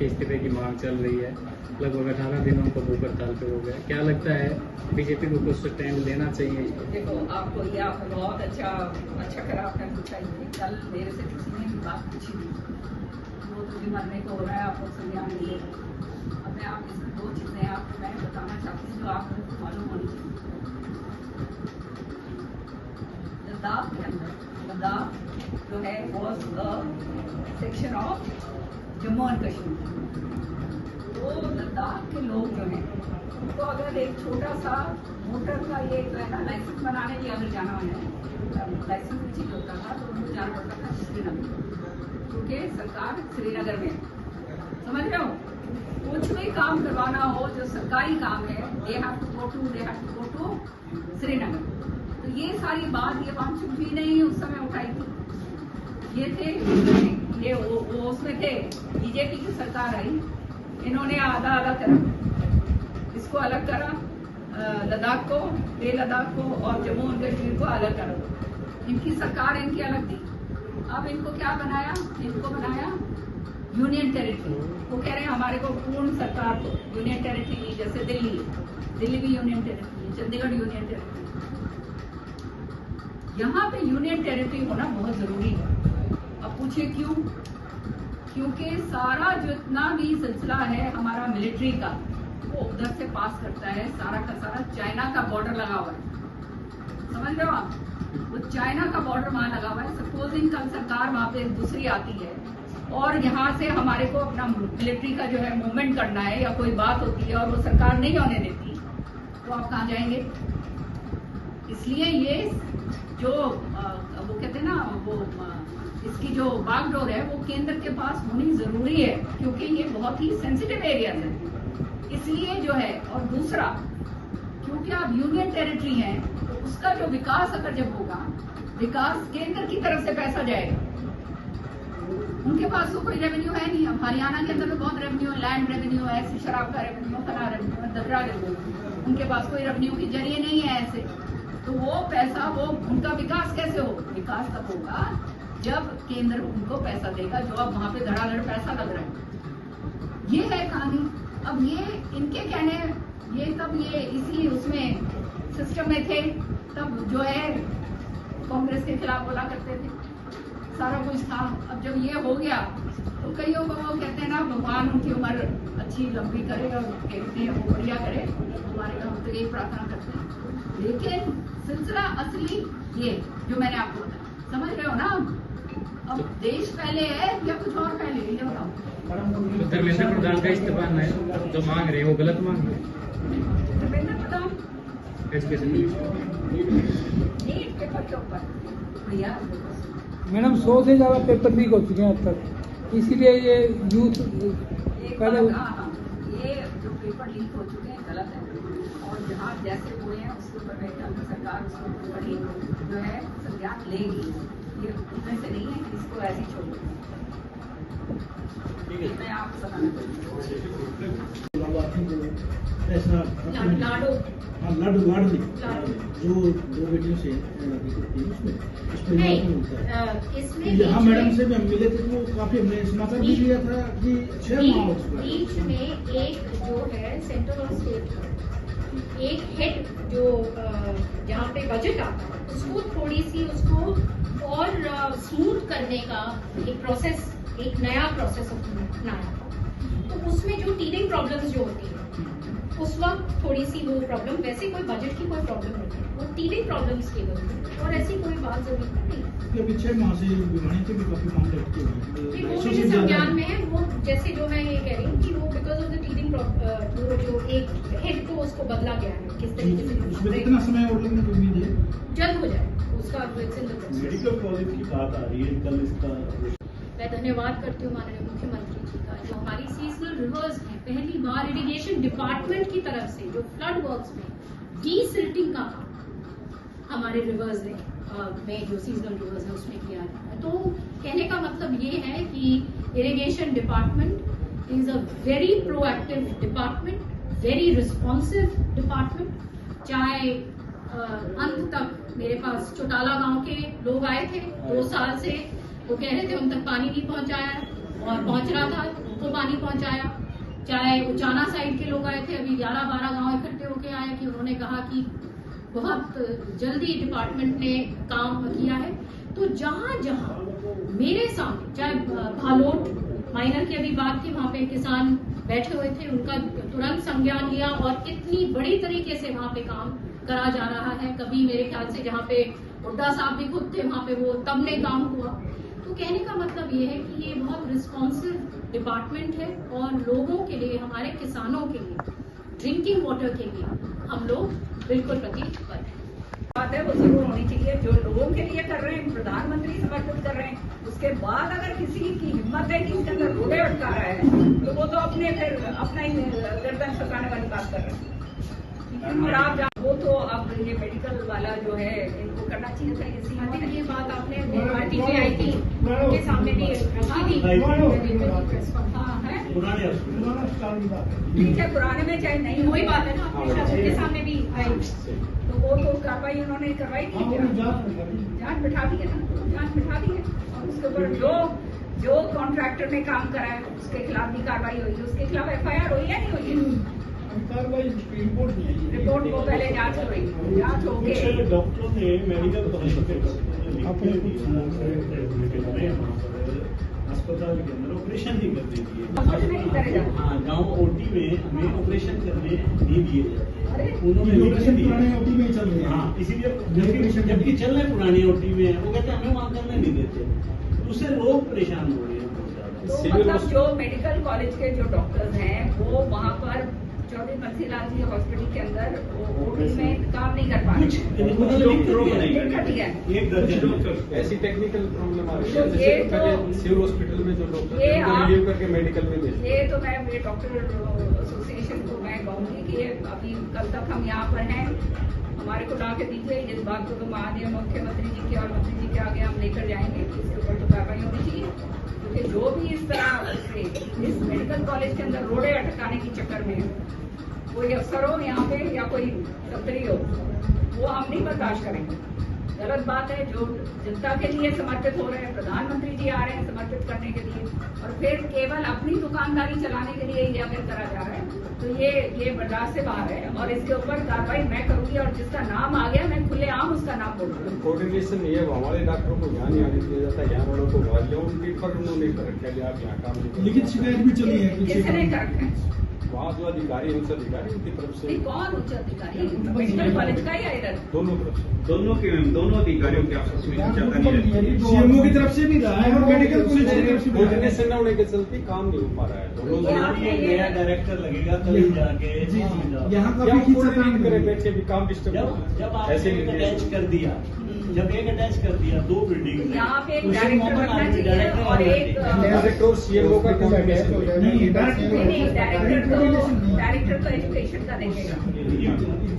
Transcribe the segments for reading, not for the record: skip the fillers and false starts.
इस्तीफे की मांग चल रही है। लगभग 18 दिन उनको भूख हड़ताल पे हो गया। क्या लगता है बीजेपी को कुछ स्टैंड लेना चाहिए? देखो, आपको ये आपने बहुत अच्छा करा आपने पूछा। ये कल मेरे से किसी ने भी बात पूछी थी, वो तो भी मरने को हो रहा है, आपको संज्ञान मिलेगा। अब मैं आप इसमें 2 चीजें आपको मैं बताना चाहती हूँ जो आपको मालूम होनी चाहिए। लद्दाख के अंदर, लद्दाख जो है was a section of Jammu and Kashmir. तो लद्दाख के लोग जो हैं तो अगर एक छोटा सा मोटर का ये जो है ना लाइसेंस बनाने भी अगर जाना है, लाइसेंस भी चाहिए होता था तो उनको जाना पड़ता था श्रीनगर, क्योंकि सरकार श्रीनगर में, समझ रहे हो, कुछ भी काम करवाना हो जो सरकारी काम है they have to go to Srinagar. तो ये सारी बात ये वांछित भी नहीं उस समय उठाई थी। ये थे ये वो उसमें थे बीजेपी की सरकार आई, इन्होंने आधा अलग करा, इसको अलग करा, लद्दाख को, लेह लद्दाख को और जम्मू एंड कश्मीर को अलग करा। इनकी सरकार इनकी अलग थी। अब इनको क्या बनाया? इनको बनाया यूनियन टेरिटरी। वो कह रहे हैं हमारे को पूर्ण सरकार को यूनियन टेरिटरी नहीं, जैसे दिल्ली भी यूनियन टेरिटरी है, चंडीगढ़ यूनियन टेरिटरी। यहाँ पे यूनियन टेरिटरी होना बहुत जरूरी है। अब पूछिए क्यों? क्योंकि सारा जितना भी सिलसिला है हमारा मिलिट्री का वो उधर से पास करता है, सारा का सारा चाइना का बॉर्डर लगा हुआ है, समझ रहे हो आप? वो चाइना का बॉर्डर वहां लगा हुआ है। सपोजिंग कल सरकार वहां पे दूसरी आती है और यहाँ से हमारे को अपना मिलिट्री का जो है मूवमेंट करना है या कोई बात होती है और वो सरकार नहीं होने देती, तो आप कहाँ जाएंगे? इसलिए ये जो वो कहते हैं ना, वो इसकी जो बागडोर है वो केंद्र के पास होनी जरूरी है, क्योंकि ये बहुत ही सेंसिटिव एरिया है, इसलिए जो है। और दूसरा, क्योंकि आप यूनियन टेरिटरी हैं तो उसका जो विकास अगर जब होगा, विकास केंद्र की तरफ से पैसा जाएगा। उनके पास तो कोई रेवेन्यू है नहीं। अब हरियाणा के अंदर तो बहुत रेवेन्यू है, लैंड रेवेन्यू है, ऐसी शराब का रेवेन्यू, फला रेवेन्यू, दर्रा रेवेन्यू, उनके पास कोई रेवेन्यू के जरिए नहीं है ऐसे। तो वो पैसा, वो उनका विकास कैसे हो? विकास तब होगा जब केंद्र उनको पैसा देगा, जो अब वहां पे धड़ाधड़ पैसा लग रहा है। ये है कहानी। अब ये इनके कहने, ये तब ये इसी उसमें सिस्टम में थे, तब जो है कांग्रेस के खिलाफ बोला करते थे, सारा कुछ था। अब जब ये हो गया तो कईयों को वो कहते हैं ना, भगवान उनकी उम्र अच्छी लंबी करे और कहते हैं वो बढ़िया करे, हमारे हम तो यही प्रार्थना करते हैं। लेकिन सिलसिला असली ये जो मैंने आपको बताया, समझ रहे हो ना? अब देश पहले है या कुछ और पहले है, ये बताओ। धर्मेंद्र प्रधान का इस्तीफा है जो मांग रहे हैं, वो गलत मांग रहे हैं। Dharmendra Pradhan education NEET paper के ऊपर भैया, मैडम 100 से ज्यादा पेपर लीक हो चुके हैं अब तक, इसीलिए ये यूथ पहले ये जो पेपर लीक हो चुके हैं गलत है, और जहाँ जैसे हुए हैं उसके ऊपर में सरकार उसको बड़ी जो है संज्ञान लेगी। ये उतने से नहीं है कि इसको ऐसे ही छोड़ दें। मैं आपको बताना लाडू जो दो बेटियों से उसमें यहाँ मैडम से भी हम मिले थे तो काफी हमने समाचार भी लिया था कि 6 माह हो चुका है। बीच में एक जो है सेंट्रल और स्टेट एक हेड जो जहाँ पे बजट आता है उसको थोड़ी सी उसको और स्मूथ करने का एक प्रोसेस, एक नया प्रोसेस अपनाया। तो उसमें जो टीडिंग प्रॉब्लम्स जो होती है उस वक्त थोड़ी सी वो प्रॉब्लम, वैसे कोई बजट की कोई प्रॉब्लम नहीं है, वो टीडिंग प्रॉब्लम्स की वजह से, और ऐसी कोई बात जरूरी नहीं। अभी 6 माह से बीमारी के भी काफी मामले रखते हुए वो मेरे संज्ञान में है। वो जैसे जो मैं ये कह रही हूँ कि वो बिकॉज ऑफ द टीडिंग वो जो एक हेड को उसको बदला गया है, किस तरीके से कितना समय और लगने की उम्मीद है? जल्द हो जाए उसका। मेडिकल कॉलेज की बात आ रही है कल, इसका मैं धन्यवाद करती हूँ माननीय मुख्यमंत्री जी का। जो हमारी सीजनल रिवर्स हैं, पहली बार इरिगेशन डिपार्टमेंट की तरफ से जो फ्लड वर्क्स में डीसिल्टिंग का काम हमारे रिवर्स में जो सीजनल रिवर्स है उसमें किया है। तो कहने का मतलब ये है कि irrigation department is a very proactive department, very responsive department. चाहे अंत तक मेरे पास चौटाला गांव के लोग आए थे 2 साल से, वो कह रहे थे उन तक पानी नहीं पहुंचाया, और पहुंच रहा था, उनको पानी पहुंचाया। चाहे उचाना साइड के लोग आए थे, अभी 11-12 गांव इकट्ठे होके आए कि उन्होंने कहा कि बहुत जल्दी डिपार्टमेंट ने काम किया है। तो जहां जहां मेरे सामने, चाहे भालोट माइनर की अभी बात थी, वहां पे किसान बैठे हुए थे, उनका तुरंत संज्ञान लिया और इतनी बड़ी तरीके से वहां पे काम करा जा रहा है। कभी मेरे ख्याल से जहां पे हुड्डा साहब भी खुद थे वहां पे, वो तब में काम हुआ। तो कहने का मतलब ये है कि ये बहुत रिस्पॉन्सिव डिपार्टमेंट है और लोगों के लिए, हमारे किसानों के लिए, ड्रिंकिंग वाटर के लिए हम लोग बिल्कुल प्रतिबद्ध हैं। बात है वो जरूर होनी चाहिए। जो लोगों के लिए कर रहे हैं, प्रधानमंत्री समर्पित कर रहे हैं, उसके बाद अगर किसी की हिम्मत है कि इसके अंदर रोड़े अटका रहा है तो वो तो अपने फिर अपना ही गर्दन छुपाने वाली बात कर रहे हैं। और आप वो तो अब ये मेडिकल वाला जो है इनको करना चाहिए था। इसी ये बात आपने पार्टी में आई थी, उनके सामने भी रखी थी। हाँ है, ठीक है, पुराने में चाहे नहीं, वही बात है ना, उनके सामने भी आई। तो वो तो कार्रवाई उन्होंने करवाई थी, जांच बिठा दी है ना, जांच बिठा दी है। और उसके ऊपर जो कॉन्ट्रैक्टर ने काम करा है उसके खिलाफ भी कार्रवाई हुई है, उसके खिलाफ FIR हुई है, नहीं हुई है? रिपोर्ट को पहले जांच हुई, जांच हो गई। डॉक्टरों ने मेडिकल कॉलेज अस्पताल के अंदर ऑपरेशन ही कर देती है। हाँ, गाँव OT में हमें ऑपरेशन करने नहीं दिए जाते, उन्होंने ऑपरेशन पुराने OT में चल रहे हैं। हाँ, इसीलिए जबकि चल रहे पुराने OT में, वो कहते हैं हमें वहाँ करने नहीं देते, उससे लोग परेशान हो रहे हैं। तो मतलब जो मेडिकल कॉलेज के जो डॉक्टर्स हैं वो वहाँ पर चौधरी बंसीलाल जी हॉस्पिटल के अंदर OT में काम नहीं कर पा रहे। एक दर्जन ऐसी टेक्निकल प्रॉब्लम आ रही तो है, ये जैसे पहले सिविल हॉस्पिटल में जो डॉक्टर ये आप रिलीव करके मेडिकल में भेजते ये तो मैं ये डॉक्टर एसोसिएशन को मैं कहूँगी कि ये अभी कल तक हम यहाँ पर हैं, हमारे को ला के दीजिए इस बात को, तो माननीय मुख्यमंत्री जी के और मंत्री जी के आगे हम लेकर जाएंगे कि इसके ऊपर तो कार्रवाई होनी चाहिए। क्योंकि जो भी इस तरह से इस मेडिकल कॉलेज के अंदर रोड़े अटकाने के चक्कर में कोई अफसर हो यहाँ पे या कोई दफ्तरी हो, वो हम नहीं बर्दाश्त करेंगे। गलत बात है। जो जनता के लिए समर्पित हो रहे हैं, प्रधानमंत्री जी आ रहे हैं समर्पित करने के लिए, और फिर केवल अपनी दुकानदारी चलाने के लिए ये अगर करा जा रहा है तो ये बर्दाश्त से बाहर है। और इसके ऊपर कार्रवाई मैं करूंगी, और जिसका नाम आ गया मैं खुलेआम उसका नाम बोलूंगी। कोऑर्डिनेशन ये हमारे डॉक्टरों को यहाँ नहीं आने दिया जाता है, यहाँ वालों को बाहर जाओ, उनके पर उन्होंने कर रखा है, आप यहाँ काम नहीं। लेकिन शिकायत भी चली है किसने कर रखा है? वहाँ जो अधिकारी उच्च अधिकारी उनकी तरफ से, कौन उच्च अधिकारी? मेडिकल कॉलेज का या इधर? दोनों तरफ से, दोनों अधिकारियों की आपस में चर्चा नहीं रहती। CMO की तरफ से भी रहा है और मेडिकल कॉलेज की तरफ से भी रहा है। कोऑर्डिनेशन न होने के चलते काम नहीं हो पा रहा है। दोनों नया डायरेक्टर लगेगा कल जाके, यहाँ का भी कोऑर्डिनेट करे बैठे भी काम डिस्टर्ब जब आपने एक अटैच कर दिया, जब एक अटैच कर दिया 2 बिल्डिंग, यहाँ पे एक डायरेक्टर रखना चाहिए और एक डायरेक्टर और CMO का कोऑर्डिनेशन नहीं, डायरेक्टर तो एजुकेशन का देखेगा।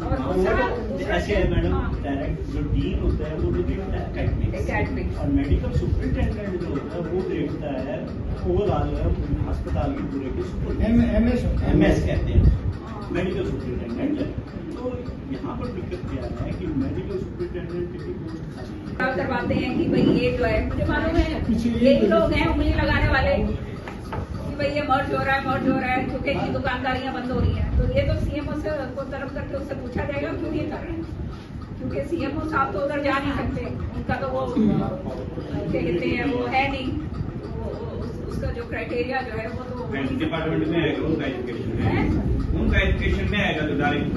और दूसरा ऐसे है मैडम, डायरेक्ट जो डीन होता है वो तो देखता है एकेडमिक, और मेडिकल सुपरिटेंडेंट जो होता है वो देखता है ओवरऑल अस्पताल की पूरे की सुपरिटेंडेंट, MS कहते हैं मेडिकल सुपरिटेंडेंट। तो यहाँ पर दिक्कत क्या है कि मेडिकल सुपरिटेंडेंट की पोस्ट खाली है। करवाते हैं कि भाई ये जो है, मुझे मालूम है यही लोग हैं उंगली लगाने वाले कि भाई ये मर्ज हो रहा है क्योंकि इनकी दुकानदारियां बंद हो रही हैं। तो ये तो CMO से को तरफ करके उससे पूछा जाएगा क्यों ये कर रहे हैं, क्योंकि CMO साहब तो उधर जा नहीं सकते, उनका तो वो कहते हैं वो है नहीं, उसका जो क्राइटेरिया जो है वो तो डिपार्टमेंट में आएगा, उनका एजुकेशन में आएगा तो डायरेक्ट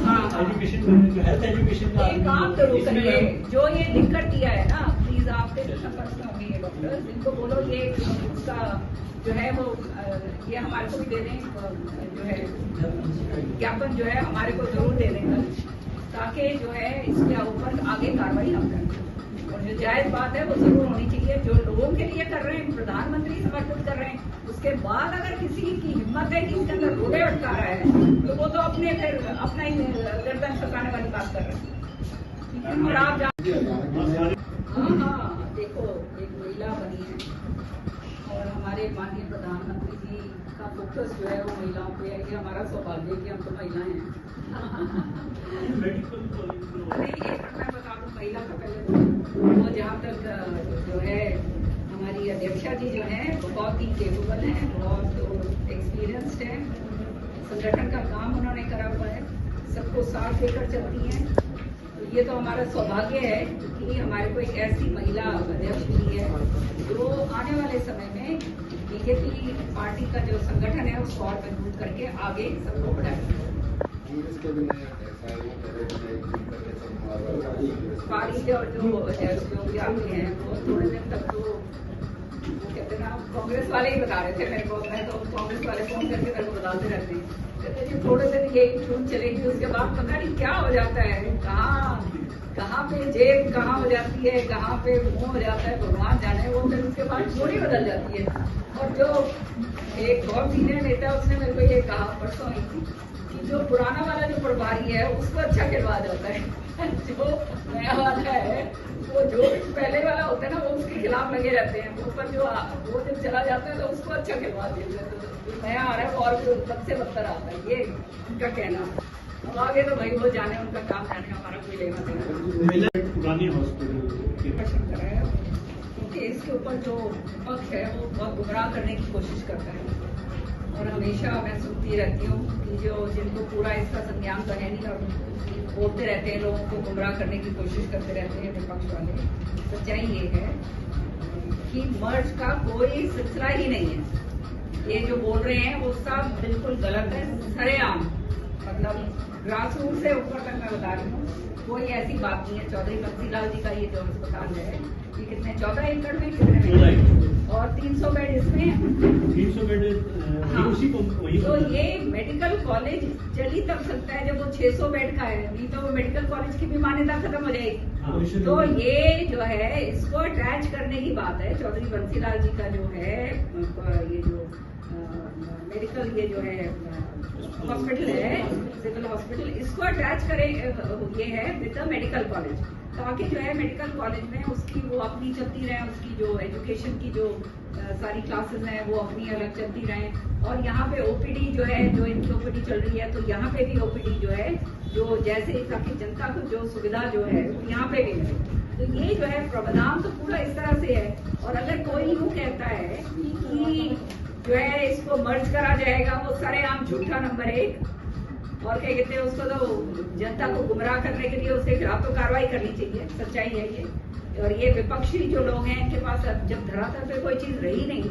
हाँ एजुकेशन में जो हेल्थ एजुकेशन का एक काम जरूर करिए। जो ये दिक्कत दिया है ना, प्लीज आपके जो संपर्क में होंगे ये डॉक्टर, इनको बोलो ये उसका जो है वो ये हमारे को भी दे दें, जो है ज्ञापन जो है हमारे को जरूर दे देंगे, ताकि जो है इसके ऊपर आगे कार्रवाई हम करें। और जो जायज बात है वो जरूर होनी चाहिए। जो लोगों के लिए कर रहे हैं, प्रधानमंत्री समर्पित कर रहे हैं, उसके बाद अगर किसी की हिम्मत है कि इसके अंदर रोड़े अटका रहा है तो वो तो अपने फिर अपना ही गर्दन छुपाने वाली बात कर रहे हैं। और आप हाँ देखो, एक महिला बनी है और हमारे माननीय प्रधानमंत्री जी का फोकस जो है वो महिलाओं पे है। ये हमारा सौभाग्य कि हम तो महिलाएं हैं। नहीं, मैं बता दूं महिला का पहले वो जहाँ तक जो है हमारी अध्यक्षा जी जो है बहुत ही केपेबल हैं, बहुत एक्सपीरियंस्ड हैं, संगठन का काम उन्होंने करा हुआ है, सबको साथ लेकर चलती हैं। तो ये तो हमारा सौभाग्य है कि हमारे को एक ऐसी महिला अध्यक्ष मिली है जो आने वाले समय में बीजेपी पार्टी का जो संगठन है उसको और मजबूत करके आगे सबको बढ़ाएगी। पारी और जो भी आते हैं वो थोड़े दिन तक तो कहते ना कांग्रेस वाले ही बता रहे थे मेरे को, मैं तो कांग्रेस वाले फोन करके मेरे को बताते रहते हैं, कहते जी थोड़े दिन ये ट्यून चलेगी, उसके बाद पता नहीं क्या हो जाता है, कहाँ पे जेब कहाँ हो जाती है, कहाँ पे मुंह हो जाता है, भगवान जाने। वो फिर उसके बाद जोड़ी बदल जाती है। और जो एक बहुत सीनियर नेता उसने मेरे को ये कहा परसों ही कि जो पुराना वाला जो प्रभारी है उसको अच्छा खिलवा जाता है, जो नया वाला है वो जो पहले वाला होता है ना वो उसके खिलाफ लगे रहते हैं, वो पर जो वो जब चला जाता है तो उसको अच्छा खिलवा देते हैं, तो नया आ रहा है और भी बद से बदतर आता है, ये उनका कहना। अब आगे तो भाई वो जाने, उनका काम जाने, हमारा कोई लेना देना पुराने हॉस्पिटल है, क्योंकि इसके ऊपर जो पक्ष है वो बहुत गुमराह करने की कोशिश करता है। और हमेशा मैं सुनती रहती हूँ कि जो जिनको पूरा इसका संज्ञान तो है नहीं और बोलते रहते हैं, लोगों को गुमराह करने की कोशिश करते रहते हैं विपक्ष वाले। सच्चाई ये है कि मर्ज का कोई सिलसिला ही नहीं है। ये जो बोल रहे हैं वो सब बिल्कुल गलत है, सरेआम, मतलब ग्रास रूट से ऊपर तक मैं बता रही हूँ, कोई ऐसी बात नहीं है। चौधरी बंसीलाल जी का ये जो अस्पताल है ये कितने 14 एकड़ में कितने और 300 बेड इसमें 300 बेड उसी को वही। तो ये मेडिकल कॉलेज चल ही तब सकता है जब वो 600 बेड का है, नहीं तो वो मेडिकल कॉलेज की भी मान्यता खत्म हो जाएगी। तो ये जो है इसको अटैच करने की बात है। चौधरी बंसीलाल जी का जो है ये जो मेडिकल ये जो है हॉस्पिटल है, सिविल हॉस्पिटल, इसको अटैच करें ये है विद द मेडिकल कॉलेज, ताकि जो है मेडिकल कॉलेज में उसकी वो अपनी चलती रहे, उसकी जो एजुकेशन की जो सारी क्लासेस हैं वो अपनी अलग चलती रहें। और यहाँ पे ओपीडी जो है, जो इनकी ओपीडी चल रही है, तो यहाँ पे भी ओपीडी जो है जो जैसे ताकि जनता को जो सुविधा जो है वो यहाँ पे भी मिले। तो ये जो है प्रावधान तो पूरा इस तरह से है। और अगर कोई यूँ कहता है कि जो है इसको मर्ज करा जाएगा, वो सरेआम झूठा नंबर 1। और क्या कहते हैं उसको, तो जनता को गुमराह करने के लिए उसके खिलाफ तो कार्रवाई करनी चाहिए। सच्चाई है ये। और ये विपक्षी जो लोग हैं इनके पास जब धरातल पे कोई चीज रही नहीं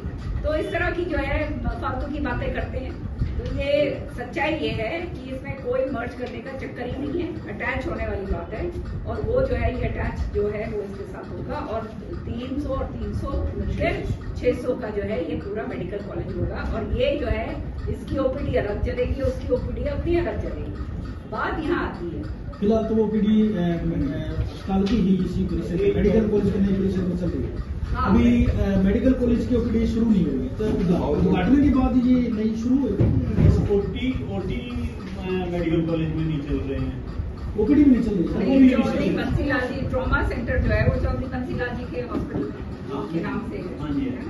तो इस तरह की जो है फालतू की बातें करते हैं। तो ये सच्चाई ये है कि इसमें कोई मर्ज करने का चक्कर ही नहीं है, अटैच होने वाली बात है। और वो जो है ये अटैच जो है वो इसके साथ होगा। और 300 और 300 फिर 600 का जो है ये पूरा मेडिकल कॉलेज होगा। और ये जो है इसकी ओपीडी अलग चलेगी, उसकी ओपीडी अपनी अलग चलेगी। बात यहाँ आती है फिलहाल तो ओपीडी कल की ही इसी परिसर मेडिकल कॉलेज के नए परिसर में चल रही है। अभी मेडिकल कॉलेज की ओपीडी शुरू नहीं हुई, तो उद्घाटन के बाद ये नहीं शुरू हुई। ओटी मेडिकल कॉलेज में नहीं चल रहे हैं, ओपीडी भी नहीं चल रही। चौधरी बंसीलाल जी ट्रॉमा सेंटर जो है वो चौधरी बंसीलाल जी के हॉस्पिटल के नाम से है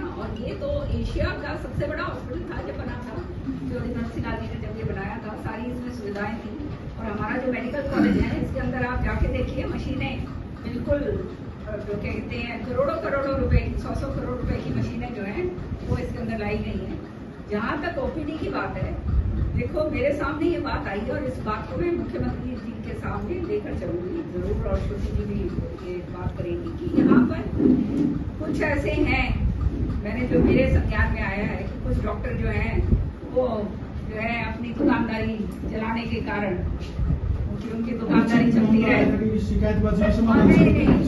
ना। और ये तो एशिया का सबसे बड़ा हॉस्पिटल था जब बना था, चौधरी बंसीलाल जी ने जब ये बनाया था, सारी इसमें सुविधाएं थी। और हमारा जो मेडिकल कॉलेज है इसके अंदर आप जाके देखिए, मशीनें बिल्कुल जो कहते हैं करोड़ों करोड़ों रुपए की, 100 करोड़ रुपए की मशीनें जो हैं वो इसके अंदर लाई गई हैं। जहाँ तक ओपीडी की बात है, देखो मेरे सामने ये बात आई और इस बात को मैं मुख्यमंत्री जी के सामने लेकर चलूंगी जरूर। और श्रुति जी भी ये बात करेगी कि यहाँ पर कुछ ऐसे हैं, मैंने जो मेरे संज्ञान में आया है कि कुछ डॉक्टर जो हैं वो जो है अपनी दुकानदारी चलाने के कारण उनकी दुकानदारी चलती रहे,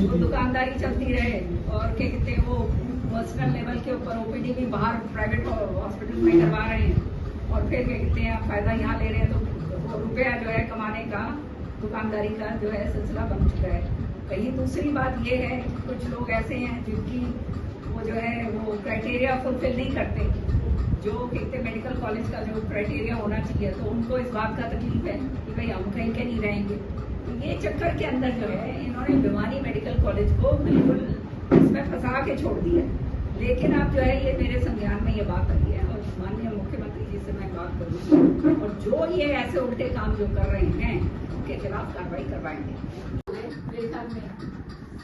वो दुकानदारी चलती रहे और क्या कहते हैं वो पर्सनल लेवल के ऊपर ओपीडी भी बाहर प्राइवेट हॉस्पिटल में करवा रहे हैं। और फिर क्या कहते हैं फायदा यहाँ ले रहे हैं, तो रुपया जो है कमाने का दुकानदारी का जो है सिलसिला बन चुका है। कहीं दूसरी बात ये है कुछ लोग ऐसे हैं जिनकी वो जो है वो क्राइटेरिया फुलफिल नहीं करते, जो कहते मेडिकल कॉलेज का जो क्राइटेरिया होना चाहिए, तो उनको इस बात का तकलीफ है कि भाई हम कहीं के नहीं रहेंगे। तो ये चक्कर के अंदर जो है इन्होंने भिवानी मेडिकल कॉलेज को बिल्कुल इसमें फंसा के छोड़ दिया। लेकिन अब जो है ये मेरे संज्ञान में ये बात आई है और माननीय मुख्यमंत्री जी से मैं बात करूँगी। और जो ये ऐसे उल्टे काम जो कर रहे हैं उनके खिलाफ कार्रवाई करवाएंगे। मेरे ख्याल में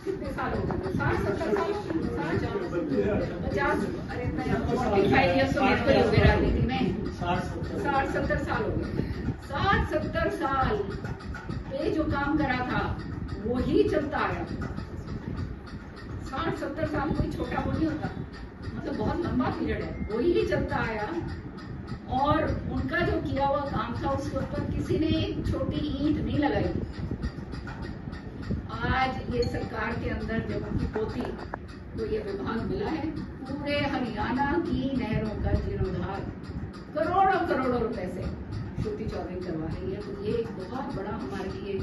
कितने साल हो गए, 60-70 साल, 50, अरे मैं 45 ईयर्स तो मेरे को हो गए राजनीति में, 60-70 साल हो गए। 60-70 साल पे जो काम करा था वही चलता आया। 60-70 साल कोई छोटा वो नहीं होता, मतलब बहुत लंबा पीरियड है, वही चलता आया। और उनका जो किया हुआ काम था उसके ऊपर किसी ने एक छोटी ईंट नहीं लगाई। आज ये सरकार के अंदर जब उनकी पोती को ये विभाग मिला है, पूरे हरियाणा की नहरों का जीर्णोद्धार करोड़ों करोड़ों रुपए से श्रुति चौधरी करवा रही है। तो ये एक बहुत बड़ा हमारे लिए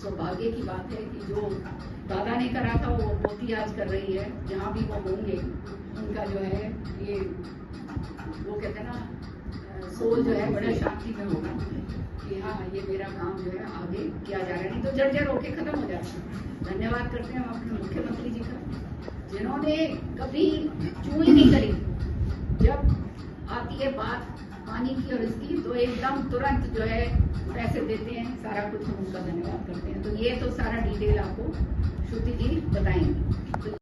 सौभाग्य की बात है कि जो दादा ने करा था वो पोती आज कर रही है। जहाँ भी वो होंगे उनका जो है ये वो कहते हैं ना सोल जो है बड़ा शांति में होगा कि हाँ ये मेरा काम जो है आगे किया जा रहा है, नहीं तो जर्जर होके खत्म हो जाता है। धन्यवाद करते हैं हम अपने मुख्यमंत्री जी का, जिन्होंने कभी चूं ही नहीं करी। जब आती है बात पानी की और इसकी तो एकदम तुरंत जो है पैसे देते हैं, सारा कुछ हम उनका धन्यवाद करते हैं। तो ये तो सारा डिटेल आपको श्रुति जी बताएंगे।